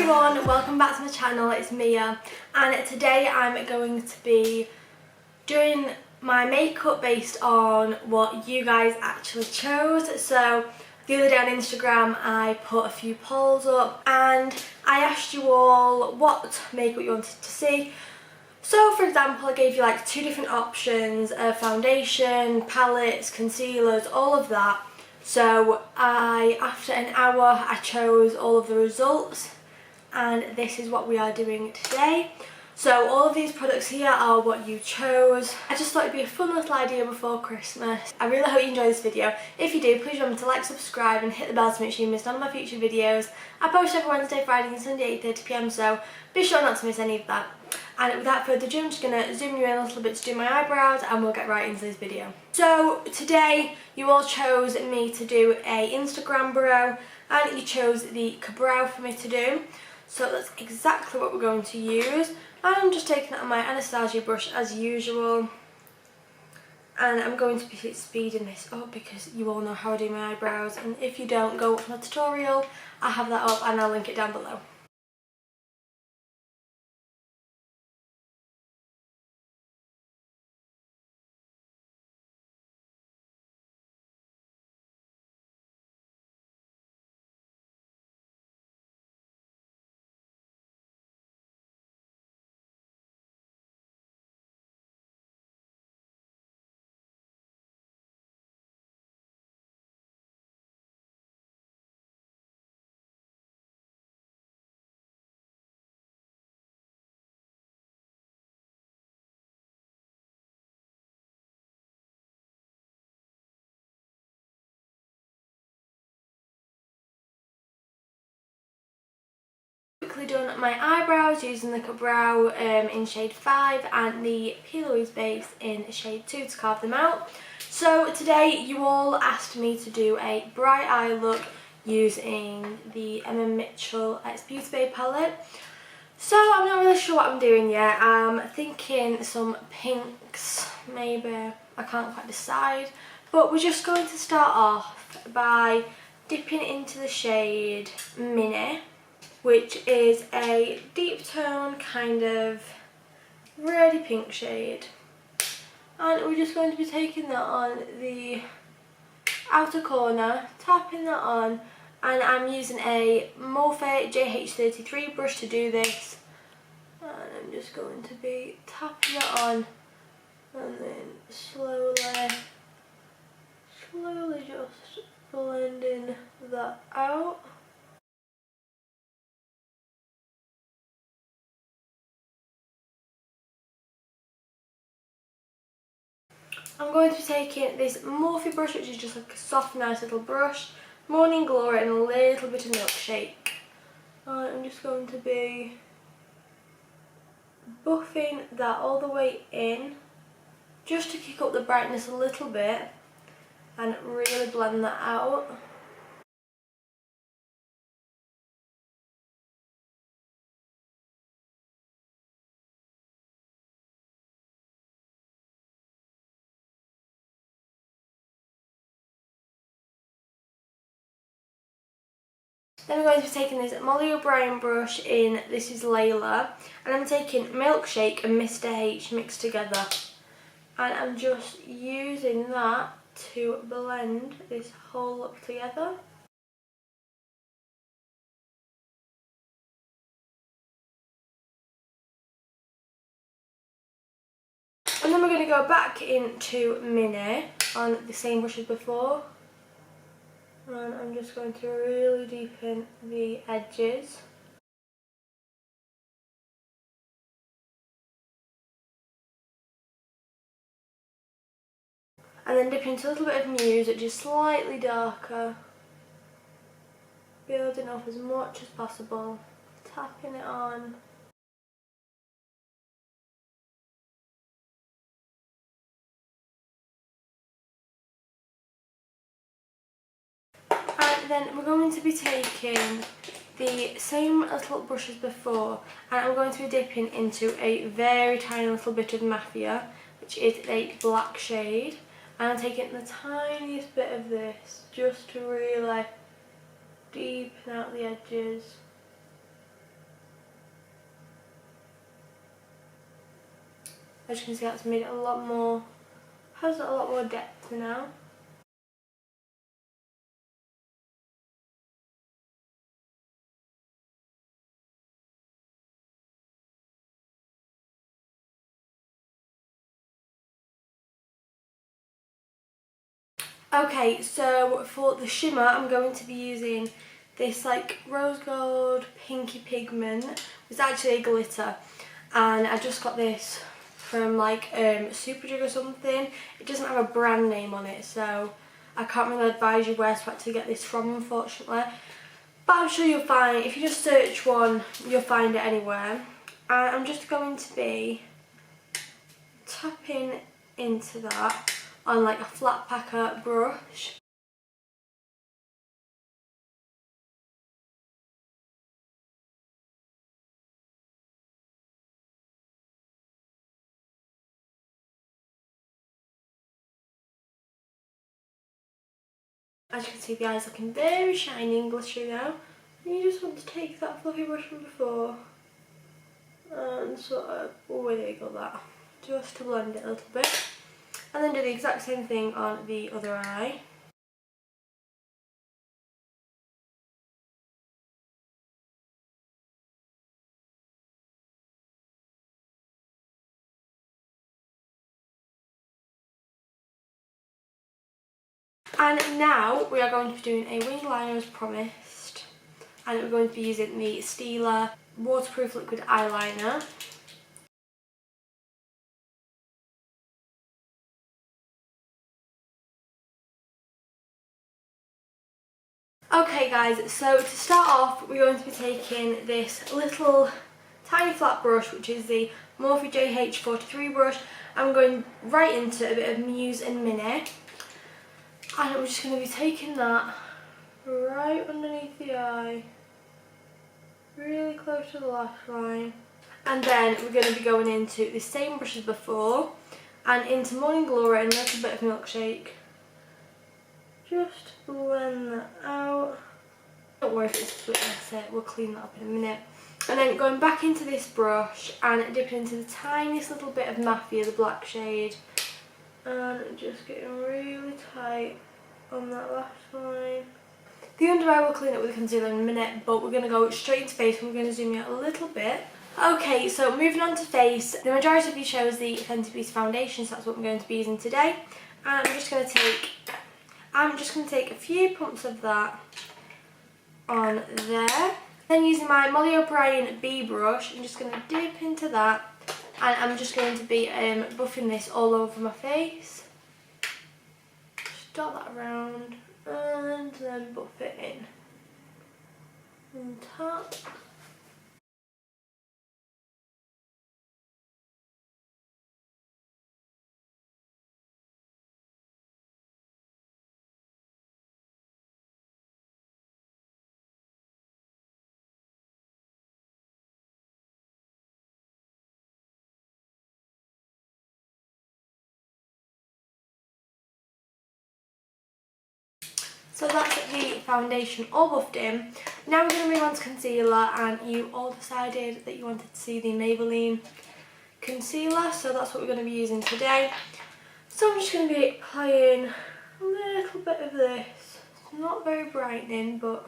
everyone, welcome back to my channel. It's Mia, and today I'm going to be doing my makeup based on what you guys actually chose. So the other day on Instagram I put a few polls up and I asked you all what makeup you wanted to see. So for example, I gave you like 2 different options of foundation, palettes, concealers, all of that. So after an hour I chose all of the results, and this is what we are doing today. So all of these products here are what you chose. I just thought it'd be a fun little idea before Christmas. I really hope you enjoy this video. If you do, please remember to like, subscribe and hit the bell to make sure you miss none of my future videos. I post every Wednesday, Friday and Sunday at 8:30 PM, so be sure not to miss any of that. And without further ado, I'm just going to zoom you in a little bit to do my eyebrows and we'll get right into this video. So today you all chose me to do a Instagram brow and you chose the kabrow for me to do. So that's exactly what we're going to use. And I'm just taking it on my Anastasia brush as usual. And I'm going to be speeding this up because you all know how I do my eyebrows. And if you don't, go watch my tutorial. I have that up and I'll link it down below. Quickly done my eyebrows using the kabrow in shade 5 and the plouise base in shade 2 to carve them out. So today you all asked me to do a bright eye look using the mmmmitchell X Beauty Bay palette. So I'm not really sure what I'm doing yet. I'm thinking some pinks, maybe. I can't quite decide. But we're just going to start off by dipping into the shade Mini, which is a deep tone kind of reddy pink shade. And we're just going to be taking that on the outer corner, tapping that on, and I'm using a Morphe JH33 brush to do this. And I'm just going to be tapping it on and then slowly just blending that out. I'm going to be taking this Morphe brush, which is just like a soft, nice little brush, Morning Glory and a little bit of Milkshake. I'm just going to be buffing that all the way in, just to kick up the brightness a little bit and really blend that out. Then I'm going to be taking this Molly O'Brien brush in, this is Layla, and I'm taking Milkshake and Mr. H mixed together. And I'm just using that to blend this whole look together. And then we're going to go back into Mini on the same brush as before. And I'm just going to really deepen the edges. And then dip into a little bit of Muse, which is slightly darker. Building up as much as possible. Tapping it on. And then we're going to be taking the same little brush as before, and I'm going to be dipping into a very tiny little bit of Mafia, which is a black shade, and I'm taking the tiniest bit of this just to really deepen out the edges. As you can see, that's made it a lot more, has a lot more depth now. Okay, so for the shimmer, I'm going to be using this like rose gold pinky pigment. It's actually a glitter, and I just got this from like Superdrug or something. It doesn't have a brand name on it, so I can't really advise you where to actually get this from, unfortunately. But I'm sure you'll find, if you just search one, you'll find it anywhere. And I'm just going to be tapping into that on like a flat packer brush. As you can see, the eyes looking very shiny and glittery now. And you just want to take that fluffy brush from before and sort of wiggle that just to blend it a little bit. And then do the exact same thing on the other eye. And now we are going to be doing a wing liner as promised. And we're going to be using the Stilla waterproof liquid eyeliner. Okay guys, so to start off we're going to be taking this little tiny flat brush, which is the Morphe JH43 brush. I'm going right into a bit of Muse and Minnie. And I'm just going to be taking that right underneath the eye, really close to the lash line. And then we're going to be going into the same brush as before and into Morning Glory and a little bit of Milkshake. Just blend that out. Don't worry if it's split, that's it, we'll clean that up in a minute. And then going back into this brush and dipping into the tiniest little bit of Mafia, the black shade. And just getting really tight on that lash line. The under eye will clean up with the concealer in a minute, but we're going to go straight into face and we're going to zoom out a little bit. Okay, so moving on to face, the majority of you chose the Fenty Beauty foundation, so that's what I'm going to be using today. And I'm just going to take a few pumps of that on there. Then using my Molly O'Brien B brush, I'm just going to dip into that, and I'm just going to be buffing this all over my face. Just dot that around and then buff it in on top. So that's the foundation all buffed in. Now we're going to move on to concealer, and you all decided that you wanted to see the Maybelline concealer, so that's what we're going to be using today. So I'm just going to be applying a little bit of this. It's not very brightening, but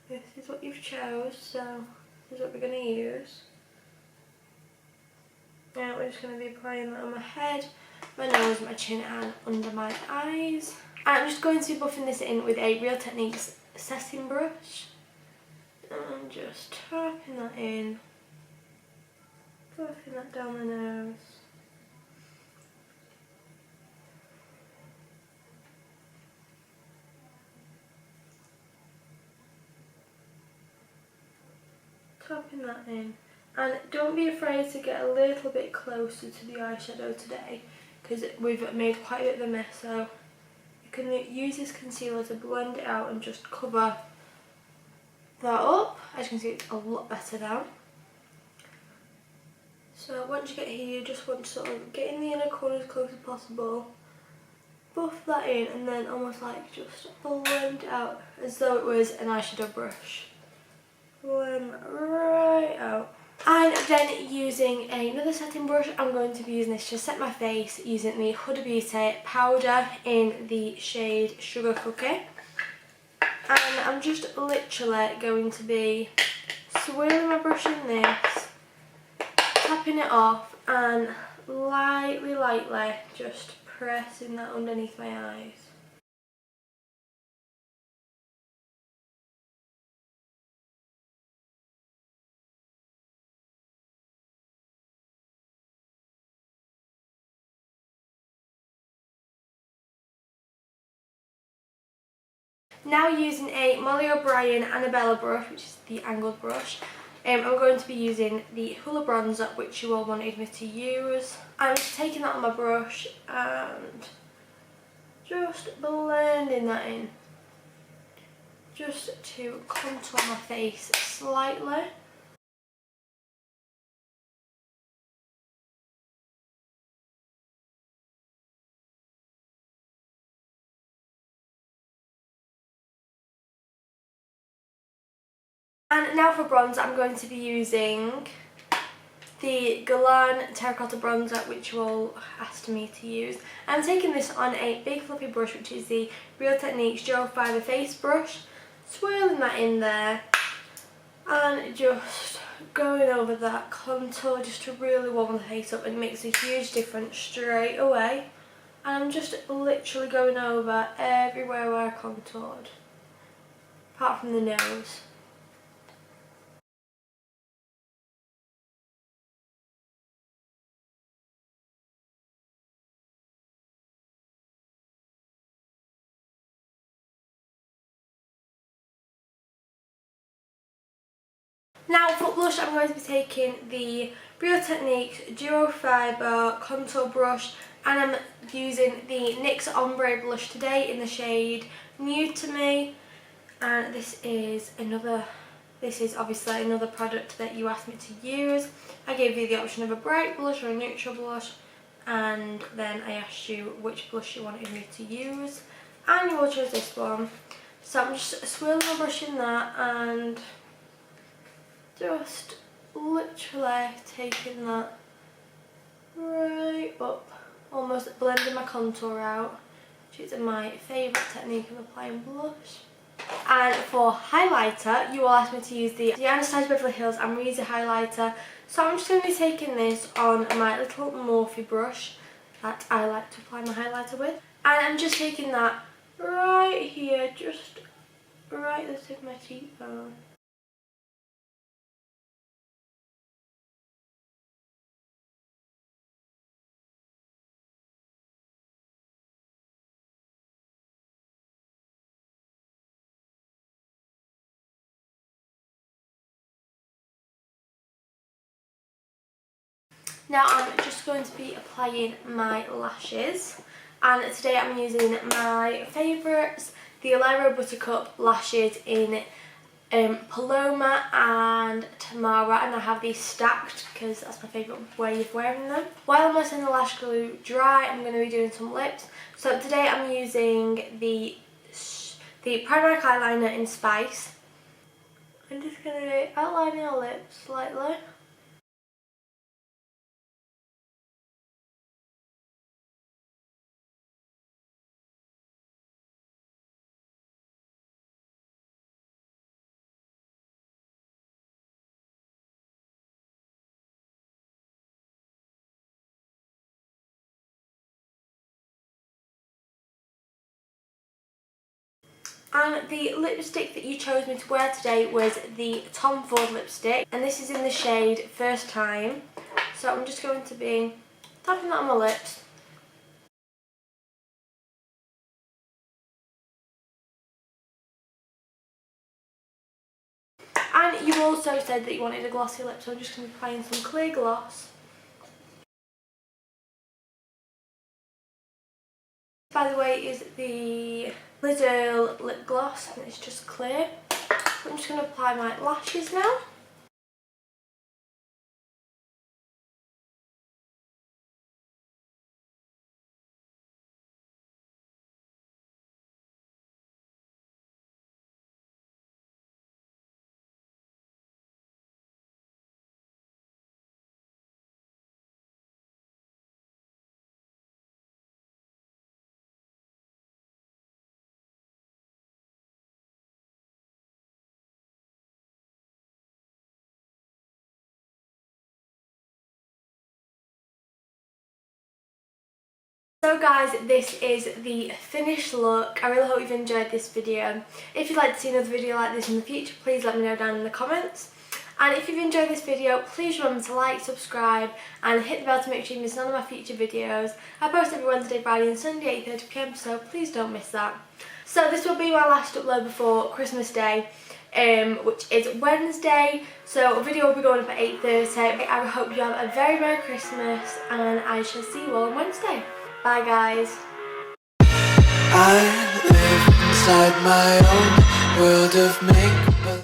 this is what you've chose, so this is what we're going to use. Now we're just going to be applying that on my head, my nose, my chin and under my eyes. And I'm just going to be buffing this in with a Real Techniques setting brush. And just tapping that in, buffing that down the nose. Tapping that in. And don't be afraid to get a little bit closer to the eyeshadow today, because we've made quite a bit of a mess, so you can use this concealer to blend it out and just cover that up. As you can see, it's a lot better now. So once you get here, you just want to sort of get in the inner corner as close as possible, buff that in, and then almost like just blend it out as though it was an eyeshadow brush. Blend that right out. And then using another setting brush, I'm going to be using this to set my face using the Huda Beauty powder in the shade Sugar Cookie. And I'm just literally going to be swirling my brush in this, tapping it off and lightly just pressing that underneath my eyes. Now using a Molly O'Brien Annabella brush, which is the angled brush, I'm going to be using the Hoola bronzer, which you all wanted me to use. I'm just taking that on my brush and just blending that in, just to contour my face slightly. And now for bronzer, I'm going to be using the Guerlain terracotta bronzer, which you all asked me to use. I'm taking this on a big fluffy brush, which is the Real Techniques Duo Fibre Face Brush, swirling that in there and just going over that contour just to really warm the face up, and it makes a huge difference straight away. And I'm just literally going over everywhere where I contoured, apart from the nose. Now for blush, I'm going to be taking the Real Techniques Duo Fibre Contour Brush, and I'm using the NYX Ombre Blush today in the shade New to Me. And this is obviously another product that you asked me to use. I gave you the option of a bright blush or a neutral blush, and then I asked you which blush you wanted me to use, and you all chose this one. So I'm just swirling my brush in that and just literally taking that right up, almost blending my contour out, which is my favourite technique of applying blush. And for highlighter, you all asked me to use the Anastasia Beverly Hills Amrezy highlighter, so I'm just going to be taking this on my little Morphe brush that I like to apply my highlighter with, and I'm just taking that right here, just right at the tip of my cheekbone. Now I'm just going to be applying my lashes, and today I'm using my favourites, the Alero Buttercup lashes in Paloma and Tamara, and I have these stacked because that's my favourite way of wearing them. While I'm letting the lash glue dry, I'm going to be doing some lips. So today I'm using the Primark eyeliner in Spice. I'm just going to be outlining your lips slightly. And the lipstick that you chose me to wear today was the Tom Ford lipstick, and this is in the shade First Time. So I'm just going to be tapping that on my lips. And you also said that you wanted a glossy lip, so I'm just going to be applying some clear gloss. By the way, is the Earl lip gloss, and it's just clear. So I'm just going to apply my lashes now. So guys, this is the finished look. I really hope you've enjoyed this video. If you'd like to see another video like this in the future, please let me know down in the comments. And if you've enjoyed this video, please remember to like, subscribe and hit the bell to make sure you miss none of my future videos. I post every Wednesday, Friday and Sunday at 8:30 PM, so please don't miss that. So this will be my last upload before Christmas Day, which is Wednesday. So a video will be going up at 8:30. I hope you have a very Merry Christmas and I shall see you all on Wednesday. Bye guys. I live inside my own world of make